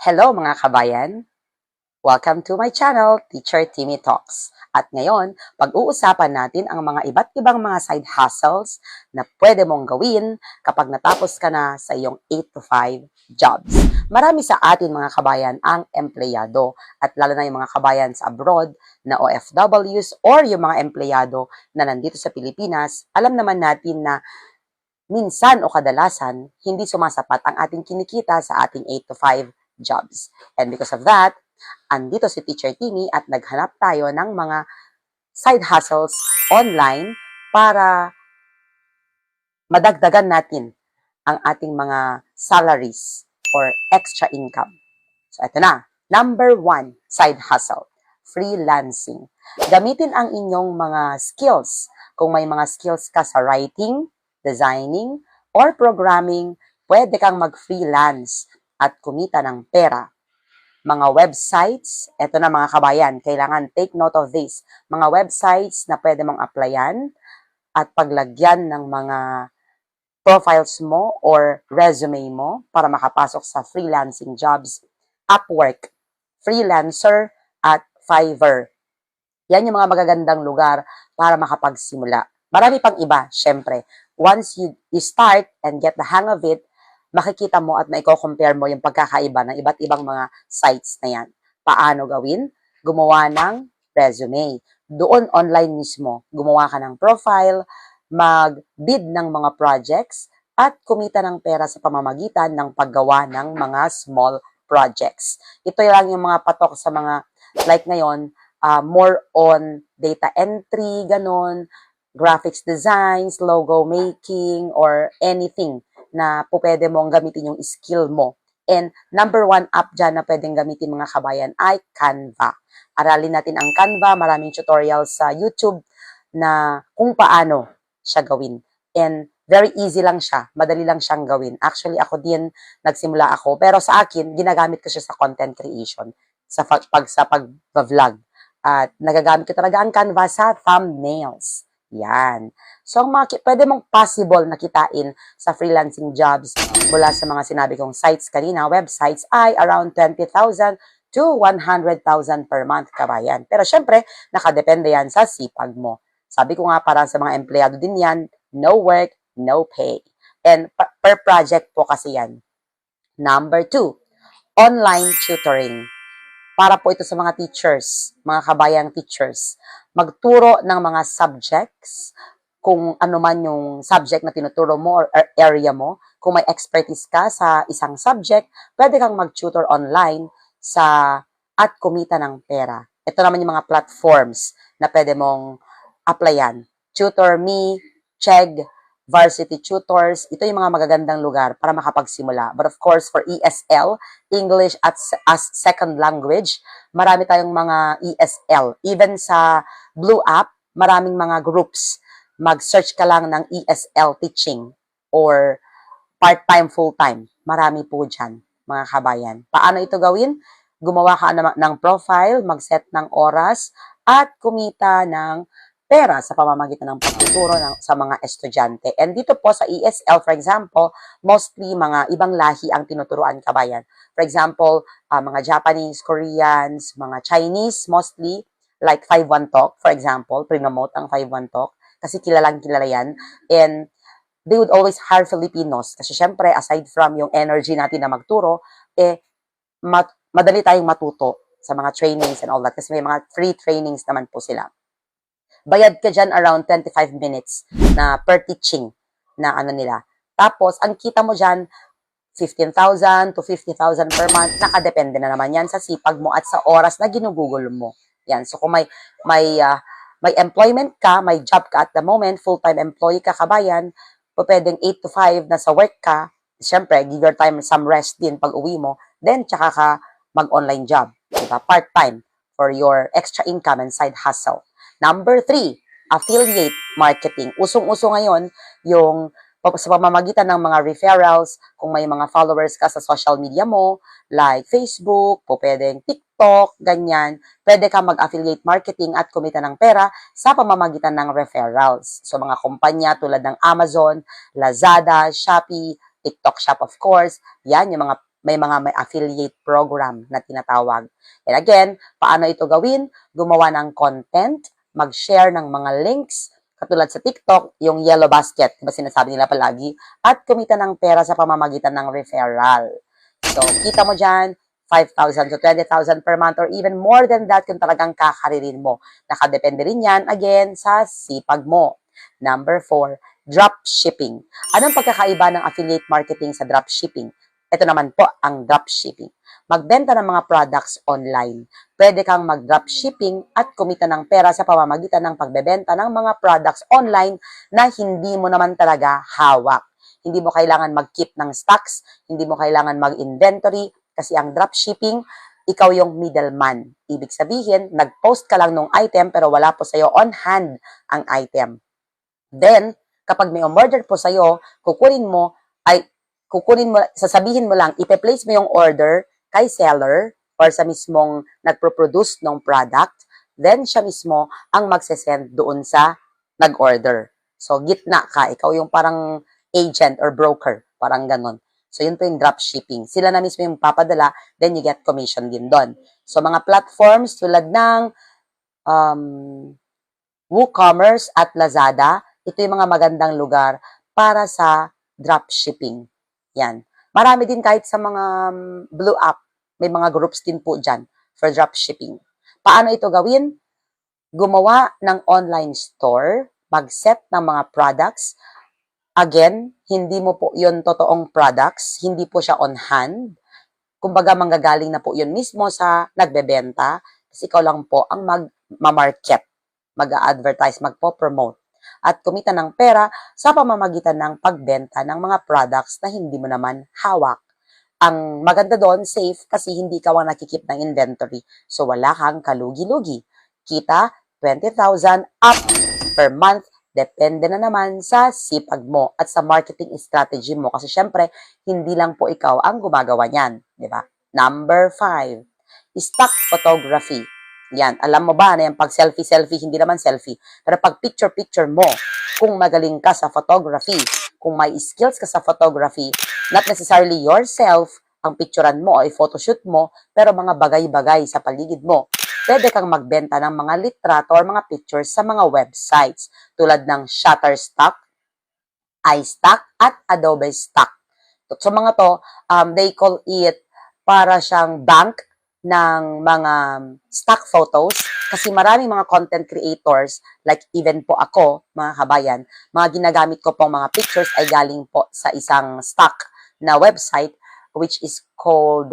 Hello mga kabayan! Welcome to my channel, Teacher Timmy Talks. At ngayon, pag-uusapan natin ang mga iba't ibang mga side hustles na pwede mong gawin kapag natapos ka na sa iyong 8 to 5 jobs. Marami sa atin mga kabayan ang empleyado at lalo na yung mga kabayan sa abroad na OFWs or yung mga empleyado na nandito sa Pilipinas, alam naman natin na minsan o kadalasan, hindi sumasapat ang ating kinikita sa ating 8 to 5 jobs. And because of that, andito si Teacher Timmy at naghanap tayo ng mga side hustles online para madagdagan natin ang ating mga salaries or extra income. So, ito na. Number 1, side hustle, freelancing. Gamitin ang inyong mga skills. Kung may mga skills ka sa writing, designing, or programming, pwede kang mag-freelance at kumita ng pera. Mga websites, eto na mga kabayan, kailangan take note of this. Mga websites na pwede mong applyan at paglagyan ng mga profiles mo or resume mo para makapasok sa freelancing jobs, Upwork, Freelancer, at Fiverr. Yan yung mga magagandang lugar para makapagsimula. Marami pang iba, syempre. Once you start and get the hang of it, makikita mo at maiko-compare mo yung pagkakaiba ng iba't ibang mga sites na yan. Paano gawin? Gumawa ng resume. Doon online mismo, gumawa ka ng profile, mag-bid ng mga projects, at kumita ng pera sa pamamagitan ng paggawa ng mga small projects. Ito lang yung mga patok sa mga, like ngayon, more on data entry, ganon, graphics designs, logo making, or anything na po pwede mong gamitin yung skill mo. And number 1 app dyan na pwedeng gamitin mga kabayan ay Canva. Aralin natin ang Canva, maraming tutorials sa YouTube na kung paano siya gawin. And very easy lang siya, madali lang siyang gawin. Actually, ako din, nagsimula ako, pero sa akin, ginagamit ko siya sa content creation, sa pag-vlog. At nagagamit ko talaga ang Canva sa thumbnails. Yan. So, ang mga pwede mong possible na kitain sa freelancing jobs mula sa mga sinabi kong sites kanina, websites, ay around 20,000 to 100,000 per month, kabayan. Pero syempre, nakadepende yan sa sipag mo. Sabi ko nga, para sa mga empleyado din yan, no work, no pay. And per project po kasi yan. Number 2, online tutoring. Para po ito sa mga teachers, mga kabayang teachers. Magturo ng mga subjects, kung ano man yung subject na tinuturo mo or area mo. Kung may expertise ka sa isang subject, pwede kang mag-tutor online at kumita ng pera. Ito naman yung mga platforms na pwede mong applyan. TutorMe, Chegg, Varsity Tutors, ito yung mga magagandang lugar para makapagsimula. But of course, for ESL, English as Second Language, marami tayong mga ESL. Even sa Blue App, maraming mga groups. Mag-search ka lang ng ESL teaching or part-time, full-time. Marami po dyan, mga kabayan. Paano ito gawin? Gumawa ka ng profile, mag-set ng oras, at kumita ng pera sa pamamagitan ng pagtuturo sa mga estudyante. And dito po sa ESL, for example, mostly mga ibang lahi ang tinuturuan, kabayan. For example, mga Japanese, Koreans, mga Chinese, mostly, like 5-1 Talk, for example, promote ang 5-1 Talk, kasi kilalang kilala yan. And they would always hire Filipinos. Kasi syempre, aside from yung energy natin na magturo, madali tayong matuto sa mga trainings and all that. Kasi may mga free trainings naman po sila. Bayad ka dyan around 25 minutes na per teaching na ano nila. Tapos, ang kita mo dyan, 15,000 to 50,000 per month. Nakadepende na naman yan sa sipag mo at sa oras na ginugugol mo. Yan. So, kung may employment ka, may job ka at the moment, full-time employee ka, kabayan, pwedeng 8 to 5 na sa work ka, siyempre, give your time some rest din pag uwi mo, then tsaka ka mag-online job. Diba? Part-time for your extra income and side hustle. Number 3, affiliate marketing. Usong-uso ngayon yung sa pamamagitan ng mga referrals, kung may mga followers ka sa social media mo, like Facebook, pwedeng TikTok, ganyan, pwede ka mag-affiliate marketing at kumita ng pera sa pamamagitan ng referrals. So, mga kumpanya tulad ng Amazon, Lazada, Shopee, TikTok Shop of course, yan yung mga may affiliate program na tinatawag. And again, paano ito gawin? Gumawa ng content, mag-share ng mga links, katulad sa TikTok, yung yellow basket, diba sinasabi nila palagi, at kumita ng pera sa pamamagitan ng referral. So, kita mo dyan, 5,000 to 20,000 per month or even more than that kung talagang kakaririn mo. Nakadepende rin yan, again, sa sipag mo. Number 4, drop shipping. Anong pagkakaiba ng affiliate marketing sa drop shipping? Ito naman po ang drop shipping. Magbenta ng mga products online. Pwede kang mag-drop shipping at kumita ng pera sa pamamagitan ng pagbebenta ng mga products online na hindi mo naman talaga hawak. Hindi mo kailangan mag-keep ng stocks, hindi mo kailangan mag-inventory, kasi ang dropshipping, ikaw yung middleman. Ibig sabihin, nag-post ka lang ng item pero wala po sa'yo on hand ang item. Then, kapag may umorder po sa'yo, sasabihin mo lang, ipe-place mo yung order kay seller or sa mismong nagpo-produce ng product, then siya mismo ang magsesend doon sa nag-order. So, gitna ka. Ikaw yung parang agent or broker. Parang ganon. So, yun po yung dropshipping. Sila na mismo yung papadala, then you get commission din doon. So, mga platforms tulad ng WooCommerce at Lazada, ito yung mga magandang lugar para sa dropshipping. Yan. Marami din kahit sa mga blue app, may mga groups din po dyan for dropshipping. Paano ito gawin? Gumawa ng online store, mag-set ng mga products. Again, hindi mo po yun totoong products, hindi po siya on hand. Kumbaga, manggagaling na po yun mismo sa nagbebenta, kasi ikaw lang po ang mag-market, mag-advertise, magpo-promote, at kumita ng pera sa pamamagitan ng pagbenta ng mga products na hindi mo naman hawak. Ang maganda doon, safe, kasi hindi ka ang nakikip ng inventory. So, wala kang kalugi-lugi. Kita, 20,000 up per month. Depende na naman sa sipag mo at sa marketing strategy mo. Kasi syempre, hindi lang po ikaw ang gumagawa niyan. Di ba? Number 5, stock photography. Yan. Alam mo ba na yung pag selfie-selfie, hindi naman selfie. Pero pag picture-picture mo, kung magaling ka sa photography, kung may skills ka sa photography, not necessarily yourself ang picturean mo o i-photoshoot mo, pero mga bagay-bagay sa paligid mo. Pwede kang magbenta ng mga litrato or mga pictures sa mga websites tulad ng Shutterstock, iStock, at Adobe Stock. So mga to, they call it para siyang bank ng mga stock photos kasi maraming mga content creators, like even po ako, mga kabayan, mga ginagamit ko pong mga pictures ay galing po sa isang stock na website which is called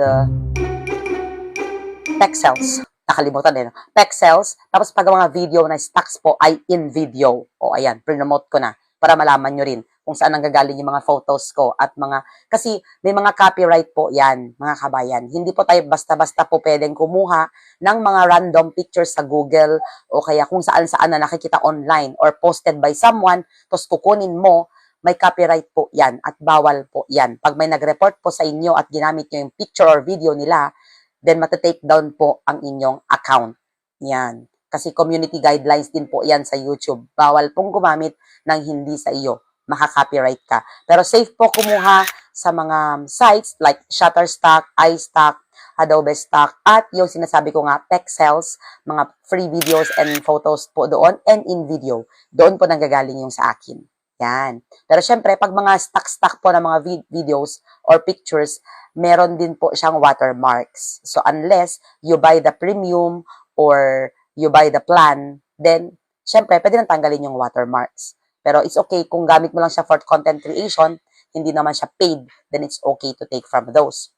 Pexels. Nakalimutan din. Pexels. Tapos pag mga video na stocks po ay in video. O ayan, pre-promote ko na para malaman nyo rin kung saan nanggagaling yung mga photos ko at mga, kasi may mga copyright po yan, mga kabayan. Hindi po tayo basta-basta po pwedeng kumuha ng mga random pictures sa Google o kaya kung saan-saan na nakikita online or posted by someone, tapos kukunin mo, may copyright po yan at bawal po yan. Pag may nag-report po sa inyo at ginamit nyo yung picture or video nila, then matatake down po ang inyong account. Yan. Kasi community guidelines din po yan sa YouTube. Bawal pong gumamit ng hindi sa iyo. Maka-copyright ka. Pero safe po kumuha sa mga sites like Shutterstock, iStock, Adobe Stock, at yung sinasabi ko nga, Pexels, mga free videos and photos po doon, and in video. Doon po nanggagaling yung sa akin. Yan. Pero syempre, pag mga stock po ng mga videos or pictures, meron din po siyang watermarks. So, unless you buy the premium or you buy the plan, then, syempre, pwede nang tanggalin yung watermarks. Pero it's okay kung gamit mo lang siya for content creation, hindi naman siya paid, then it's okay to take from those.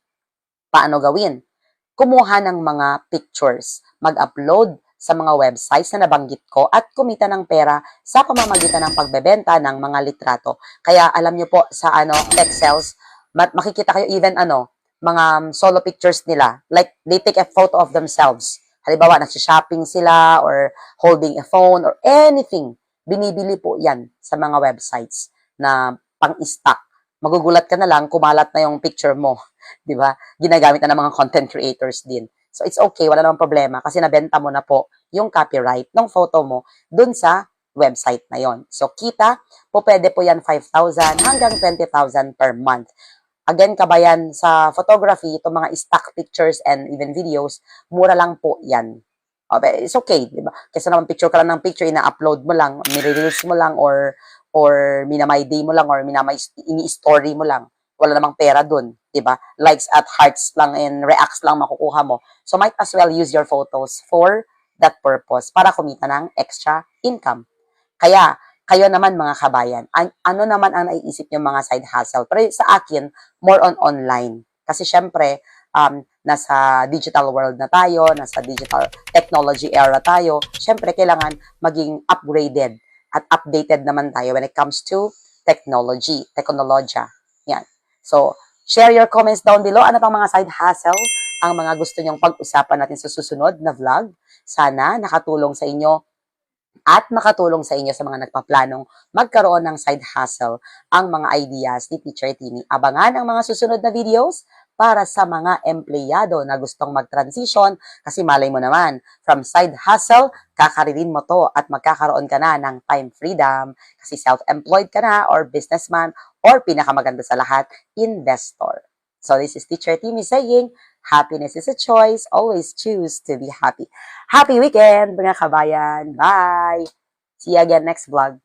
Paano gawin? Kumuha ng mga pictures, mag-upload sa mga websites na nabanggit ko at kumita ng pera sa pamamagitan ng pagbebenta ng mga litrato. Kaya alam nyo po sa Pexels, makikita kayo even mga solo pictures nila. Like, they take a photo of themselves. Halimbawa, nagsishopping sila or holding a phone or anything. Binibili po yan sa mga websites na pang-stock. Magugulat ka na lang, kumalat na yung picture mo. Di ba? Ginagamit na ng mga content creators din. So, it's okay, wala namang problema kasi nabenta mo na po yung copyright ng photo mo dun sa website na yon. So, kita po pwede po yan 5,000 hanggang 20,000 per month. Again, kabayan, sa photography, itong mga stock pictures and even videos, mura lang po yan. Okay, it's okay, di ba? Kasi naman picture ka lang ng picture, ina-upload mo lang, nire-reels mo lang, or minamay day mo lang, or minamay ini-story mo lang. Wala namang pera dun, di ba? Likes at hearts lang and reacts lang makukuha mo. So might as well use your photos for that purpose para kumita ng extra income. Kaya, kayo naman mga kabayan, ano naman ang naiisip yung mga side hustle? Pero sa akin, more on online. Kasi syempre, nasa digital world na tayo, nasa digital technology era tayo, syempre kailangan maging upgraded at updated naman tayo when it comes to teknologya. Yan. So, share your comments down below. Ano pang mga side hustle ang mga gusto nyong pag-usapan natin sa susunod na vlog? Sana nakatulong sa inyo at makatulong sa inyo sa mga nagpaplanong magkaroon ng side hustle ang mga ideas ni Teacher Timmy. Abangan ang mga susunod na videos para sa mga empleyado na gustong mag-transition kasi malay mo naman, from side hustle, kakaririn mo to at magkakaroon ka na ng time freedom kasi self-employed ka na or businessman or pinakamaganda sa lahat, investor. So this is Teacher Timmy saying, happiness is a choice. Always choose to be happy. Happy weekend, mga kabayan. Bye! See you again next vlog.